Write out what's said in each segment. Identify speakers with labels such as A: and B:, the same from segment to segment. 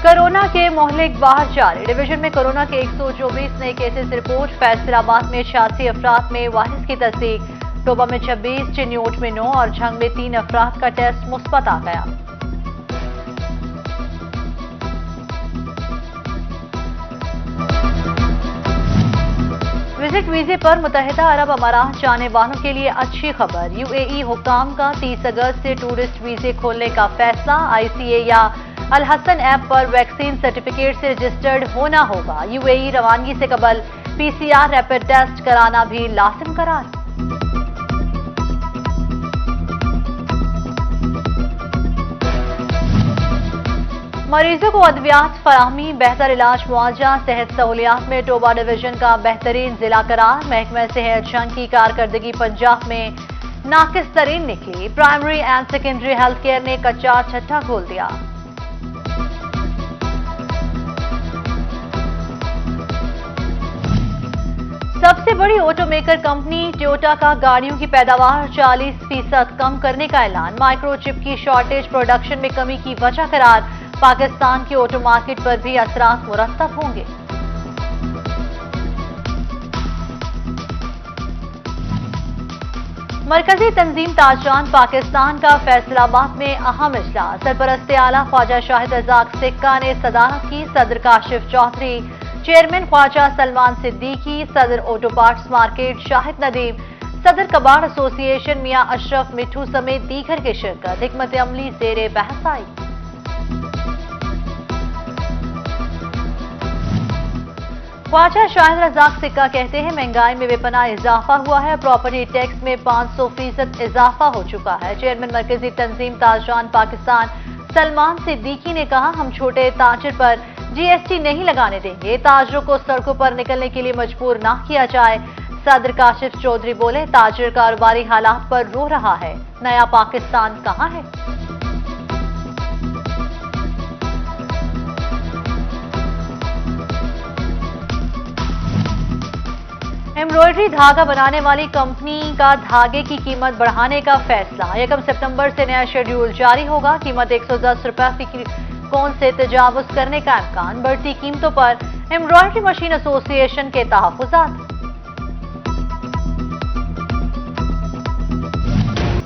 A: Corona के मोहलिक बाहर जारी। डिवीजन में कोरोना के 124 नए केसेस रिपोर्ट। फैसलाबाद में 86 अफराद में वायरस की तस्दीक। टोबा में 26, चिन्योट में 9 और झंग में 3 अफराद का टेस्ट मुस्बत आ गया। विजिट वीजे पर मुत्तहिदा अरब अमारात जाने वालों के लिए अच्छी खबर। यूएई हुक्काम का 30 अगस्त से टूरिस्ट वीजे खोलने का फैसला। आईसीए या अल हसन ऐप पर वैक्सीन सर्टिफिकेट से रजिस्टर्ड होना होगा। यूएई रवानगी से कबल पीसीआर रैपिड टेस्ट कराना भी लाजिम करार। मरीजों को अद्वियात फराहमी, बेहतर इलाज मुआवजा, सेहत सहूलियात में टोबा डिवीजन का बेहतरीन जिला करार। महकमा सेहत जंग की कारकर्दगी पंजाब में नाकिस तरीन निकली। Primary and secondary health care ने कच्चा छट्टा खोल दिया। सबसे बड़ी ऑटोमेकर कंपनी टोयोटा का गाड़ियों की पैदावार 40% कम करने का ऐलान। माइक्रोचिप की शॉर्टेज प्रोडक्शन में कमी की वजह करार। पाकिस्तान की ऑटो मार्केट पर भी असरात मुरतब होंगे। मरकजी तंजीम ताजरान पाकिस्तान का फैसलाबाद में अहम इजलास। सरपरस्त आला ख्वाजा शाहिद रज़ाक सिक्का ने सदारत की। सदर काशिफ चौधरी, चेयरमैन ख्वाजा सलमान सिद्दीकी, सदर auto parts market Shahid Nadeem, सदर कबाड़ एसोसिएशन मियां अशरफ मिठू समेत दीगर की शिरकत। हिकमत अमली ज़ेरे बहस आई। ख्वाजा शाहिद रज़ाक सिक्का कहते हैं महंगाई में बेपनाह इजाफा हुआ है। प्रॉपर्टी टैक्स में 500% इजाफा हो चुका है। चेयरमैन मरकजी तंजीम ताजरान पाकिस्तान सलमान सिद्दीकी ने कहा, हम छोटे ताजिर पर जीएसटी नहीं लगाने देंगे। ताजरों को सड़कों पर निकलने के लिए मजबूर ना किया जाए। सदर काशिफ चौधरी बोले, ताजिर कारोबारी हालात पर रो रहा है। नया पाकिस्तान कहां है? एम्ब्रॉयडरी धागा बनाने वाली कंपनी का धागे की कीमत बढ़ाने का फैसला। 1 सितंबर से नया शेड्यूल जारी होगा। कीमत 110 रुपए फी कौन से तजावुज करने का इम्कान। बढ़ती कीमतों पर एम्ब्रॉयडरी मशीन एसोसिएशन के तहफ्फुज़ात।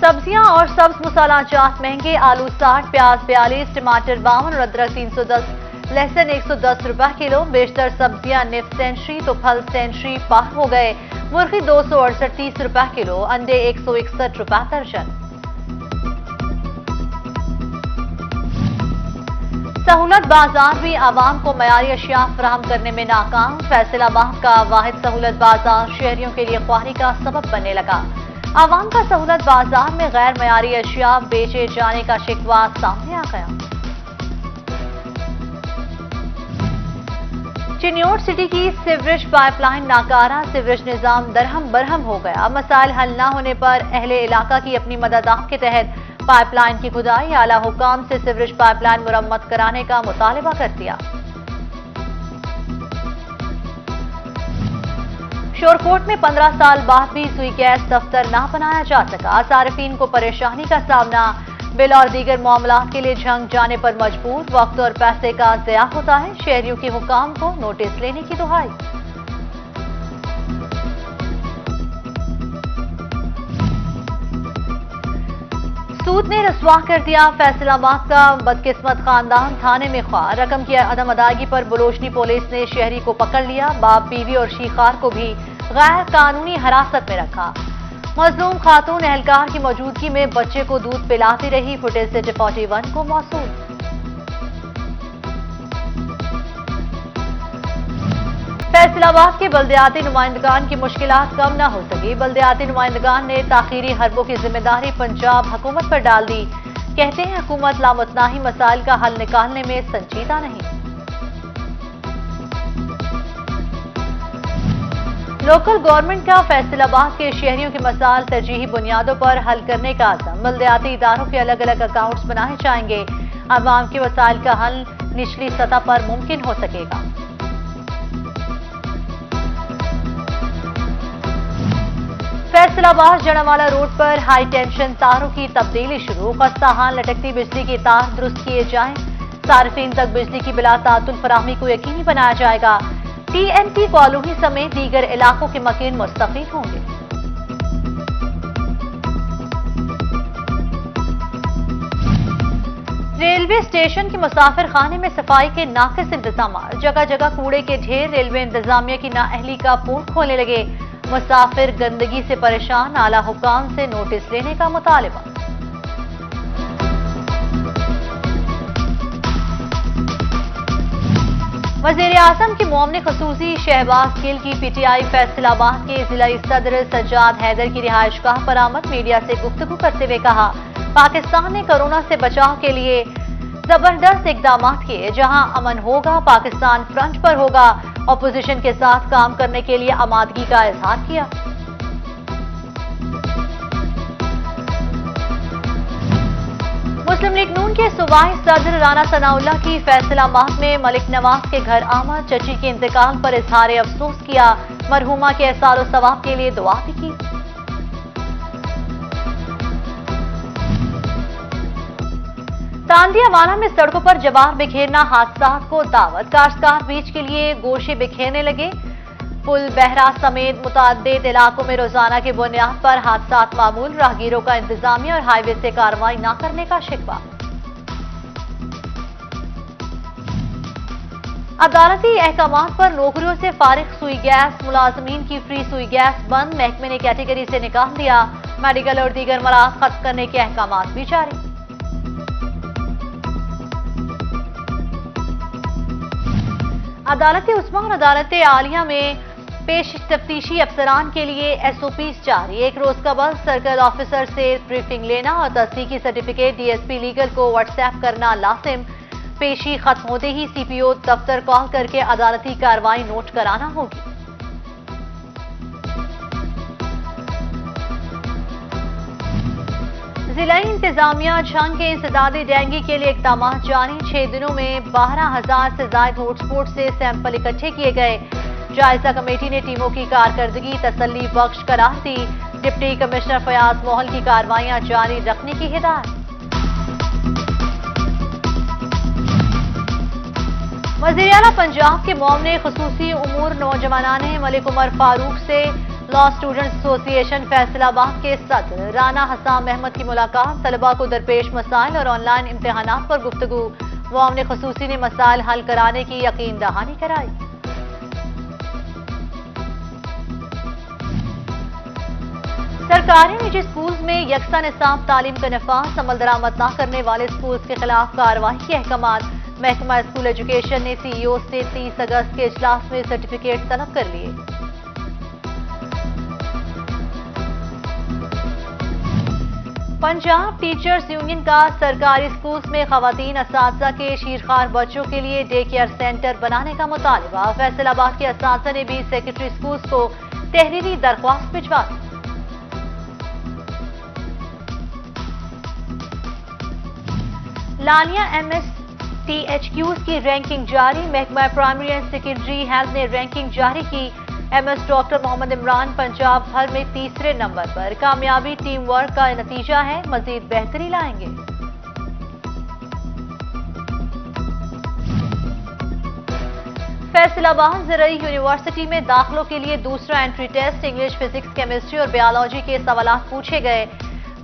A: सब्जियां और सब्ज मसाला जात महंगे। आलू 60, प्याज 42, टमाटर 52 और अदरक 310, लहसुन 110 रुपए किलो। बेशतर सब्जियां निफ सेंचुरी तो फल सेंचुरी पार हो गए। मुर्गी 268 30 रुपए किलो। अंडे 161 रुपए दर्जन। सहूलत बाजार भी आवाम को मयारी अशिया फराहम करने में नाकाम। फैसलाबाद का वाहिद सहूलत बाजार शहरियों के लिए ख्वारी का सबब बनने लगा। आवाम का सहूलत बाजार में गैर मयारी अशिया बेचे जाने का शिकवा सामने आ गया। चिन्योट सिटी की सीवरेज पाइपलाइन नाकारा। सीवरेज निजाम दरहम बरहम हो गया। मसाइल हल न होने पर अहले इलाका की अपनी मदद के तहत पाइपलाइन की खुदाई। आला हुकाम से सीवरेज पाइपलाइन मुरम्मत कराने का मुतालबा कर दिया। शोरकोट में 15 साल बाद भी सुई गैस दफ्तर ना बनाया जा सका। सार्फिन को परेशानी का सामना। बिल और दीगर मामलात के लिए झंग जाने पर मजबूर। वक्त और पैसे का ज़या होता है। शहरियों के हुकाम को नोटिस लेने की दुहाई। सूद ने रसवा कर दिया फैसलाबाद का बदकिस्मत खानदान। थाने में ख्वार। रकम की अदम अदायगी पर बलोचनी पुलिस ने शहरी को पकड़ लिया। बाप, बीवी और शिकार को भी गैर कानूनी हिरासत में रखा। मजलूम खातून एहलकार की मौजूदगी में बच्चे को दूध पिलाती रही। फुटेज सिटी 41 को मौसूल। फैसलाबाद के बल्दियाती नुमाइंदगान की मुश्किलात कम न हो सकी। बल्दियाती नुमाइंदगान ने ताखीरी हरबों की जिम्मेदारी पंजाब हुकूमत पर डाल दी। कहते हैं हुकूमत लामुतनाही मसाइल का हल निकालने में संजीदा नहीं। लोकल गवर्नमेंट का फैसलाबाद के शहरियों के मसाइल तरजीही बुनियादों पर हल करने का आज़म। बल्दियाती इदारों के अलग अलग अकाउंट्स बनाए जाएंगे। आवाम के मसाइल का हल निचली सतह पर मुमकिन हो सकेगा। फैसलाबाद जड़ावाला रोड पर हाई टेंशन तारों की तब्दीली शुरू। खस्ता हाल लटकती बिजली की तार दुरुस्त किए जाएं। صارفین تک بجلی کی بلا تعطل فراہمی کو یقینی بنایا جائے گا۔ TNT کالونی سمیت دیگر علاقوں کے مکین مستفید ہوں گے۔ ریلوے اسٹیشن کے مسافر خانے میں صفائی کے ناقص انتظامات، جگہ جگہ کوڑے کے ڈھیر، ریلوے انتظامیہ کی نااہلی کا پول کھولنے لگے، مسافر گندگی سے پریشان، اعلیٰ حکام سے نوٹس لینے کا مطالبہ۔ وزیر اعظم کے معاون خصوصی شہباز گل کی PTI فیصل آباد کے ضلعی صدر سجاد حیدر کی رہائش گاہ پر آمد، میڈیا سے گفتگو کرتے ہوئے کہا پاکستان نے کورونا سے بچاؤ کے لیے زبردست اقدامات کیے، جہاں امن ہوگا پاکستان فرنٹ پر ہوگا، اپوزیشن کے ساتھ کام کرنے کے لیے آمادگی کا اظہار کیا۔ مسلم لیگ نون کے صوبائی صدر رانا ثناء اللہ کی فیصل آباد میں ملک نواز کے گھر آمد، چچی کے انتقال پر اظہار افسوس کیا، مرحومہ کے احسان و ثواب کے لیے دعا بھی کی۔ تاندیا والا میں سڑکوں پر جوار بکھیرنا حادثات کو دعوت، کاشتکار بیج کے لیے گوشے بکھیرنے لگے، پل بہرا سمیت متعدد علاقوں میں روزانہ کی بنیاد پر حادثات معمول، راہگیروں کا انتظامیہ اور ہائی وے سے کارروائی نہ کرنے کا شکوہ۔ عدالتی احکامات پر نوکریوں سے فارغ سوئی گیس ملازمین کی فری سوئی گیس بند، محکمے نے کیٹیگری سے نکال دیا، میڈیکل اور دیگر مرض ختم کرنے کے احکامات بھی جاری۔ عدالت عظمیٰ اور عدالت عالیہ میں پیش تفتیشی افسران کے لیے SOPs جاری، ایک روز قبل سرکل آفیسر سے بریفنگ لینا اور تصدیقی سرٹیفکیٹ DSP لیگل کو واٹس ایپ کرنا لازم، پیشی ختم ہوتے ہی CPO دفتر کال کر کے عدالتی کارروائی نوٹ کرانا ہوگی۔ ضلعی انتظامیہ جھنگ کے انسدادی ڈینگی کے لیے اقدامات جاری، 6 دنوں میں 12,000 سے زائد ہاٹ اسپاٹ سے سیمپل اکٹھے کیے گئے، جائزہ کمیٹی نے ٹیموں کی کارکردگی تسلی بخش قرار دی، ڈپٹی کمشنر فیاض موہل کی کارروائیاں جاری رکھنے کی ہدایت۔ وزیر اعلیٰ پنجاب کے معاون خصوصی امور نوجوانان ملک عمر فاروق سے لا اسٹوڈنٹس ایسوسی ایشن فیصل آباد کے صدر رانا حسام احمد کی ملاقات، طلباء کو درپیش مسائل اور آن لائن امتحانات پر گفتگو، معاون خصوصی نے مسائل حل کرانے کی یقین دہانی کرائی۔ سرکاری نجی اسکولز میں یکساں نصاب تعلیم کا نفاذ، عمل درآمد نہ کرنے والے اسکولز کے خلاف کارروائی کے احکامات، محکمہ اسکول ایجوکیشن نے CEO سے 30 اگست کے اجلاس میں سرٹیفکیٹ طلب کر لیے۔ پنجاب ٹیچرز یونین کا سرکاری اسکولز میں خواتین اساتذہ کے شیرخوار بچوں کے لیے ڈے کیئر سینٹر بنانے کا مطالبہ، فیصل آباد کے اساتذہ نے بھی سیکرٹری اسکولز کو تحریری درخواست بھجوا دی۔ لالیاں MSTHQs کی رینکنگ جاری، محکمہ پرائمری اینڈ سیکنڈری ہیلتھ نے رینکنگ جاری کی، MS ڈاکٹر محمد عمران پنجاب بھر میں تیسرے نمبر پر، کامیابی ٹیم ورک کا نتیجہ ہے، مزید بہتری لائیں گے۔ فیصل آباد زرعی یونیورسٹی میں داخلوں کے لیے دوسرا entry test, English, physics, chemistry اور بیالوجی کے سوالات پوچھے گئے،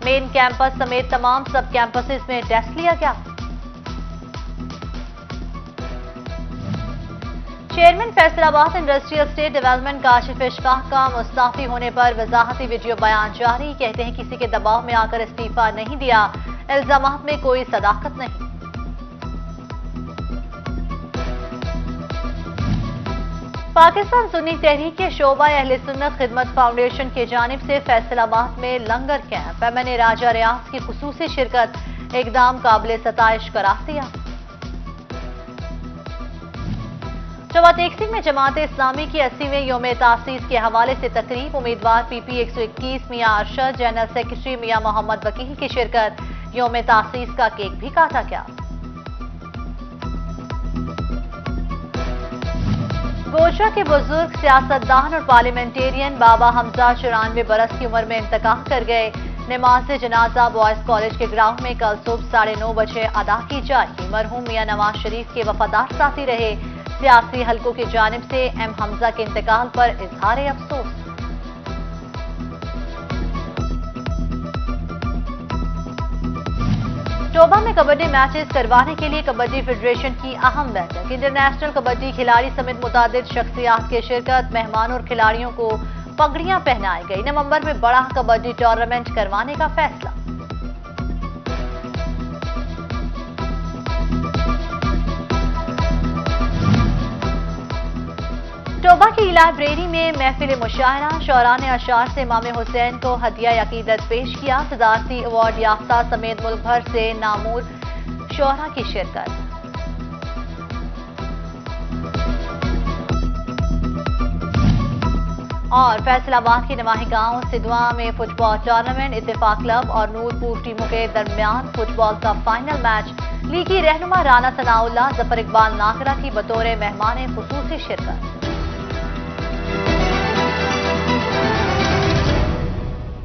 A: مین کیمپس سمیت تمام سب کیمپسز میں ٹیسٹ لیا گیا۔ چیئرمین فیصل آباد industrial estate development Kashif Ashfaq کا مستعفی ہونے پر وضاحتی ویڈیو بیان جاری، کہتے ہیں کسی کے دباؤ میں آ کر استعفیٰ نہیں دیا، الزامات میں کوئی صداقت نہیں۔ پاکستان سنی تحریک کے شعبہ اہل سنت خدمت فاؤنڈیشن کی جانب سے فیصل آباد میں لنگر کیمپ، MN راجہ ریاض کی خصوصی شرکت، اقدام قابل ستائش قرار دیا۔ جماعت ایکسنگ میں جماعت اسلامی کی 80ویں یوم تاسیس کے حوالے سے تقریب، امیدوار PP 121 میاں ارشد، جنرل سیکرٹری میاں محمد وکیل کی شرکت، یوم تاسیس کا کیک بھی کاٹا گیا۔ گوجرا کے بزرگ سیاستدان اور پارلیمنٹیرین بابا حمزہ 94 برس کی عمر میں انتقال کر گئے، नमाज जनाजा बॉयज कॉलेज के ग्राउंड में कल सुबह 9:30 बजे अदा की जाएगी। मरहूम मियां नवाज शरीफ के वफादार साथी रहे। सियासी हलकों की जानिब से एम हमजा के इंतकाल पर इजहार अफसोस। टोबा में कबड्डी मैचेस करवाने के लिए कबड्डी फेडरेशन की अहम बैठक। इंटरनेशनल कबड्डी खिलाड़ी समेत मुतादिद शख्सियात की शिरकत। मेहमानों और खिलाड़ियों को पगड़ियां पहनाई गई। नवंबर में बड़ा कबड्डी टूर्नामेंट करवाने का फैसला। टोबा की लाइब्रेरी में महफिल मुशायरा। शौरान अशार से इमाम हुसैन को हदिया अकीदत पेश किया। सदारती अवार्ड याफ्ता समेत मुल्क भर से नामूर शोहरा की शिरकत। और फैसलाबाद के नवाही गांव सिद्धवा में फुटबॉल टूर्नामेंट। इत्तेफाक क्लब और नूरपुर टीमों के दरमियान फुटबॉल का फाइनल मैच। लीगी रहनुमा राना सनाउल्लाह, जफर इकबाल नागरा की बतौर मेहमान खुसूसी शिरकत।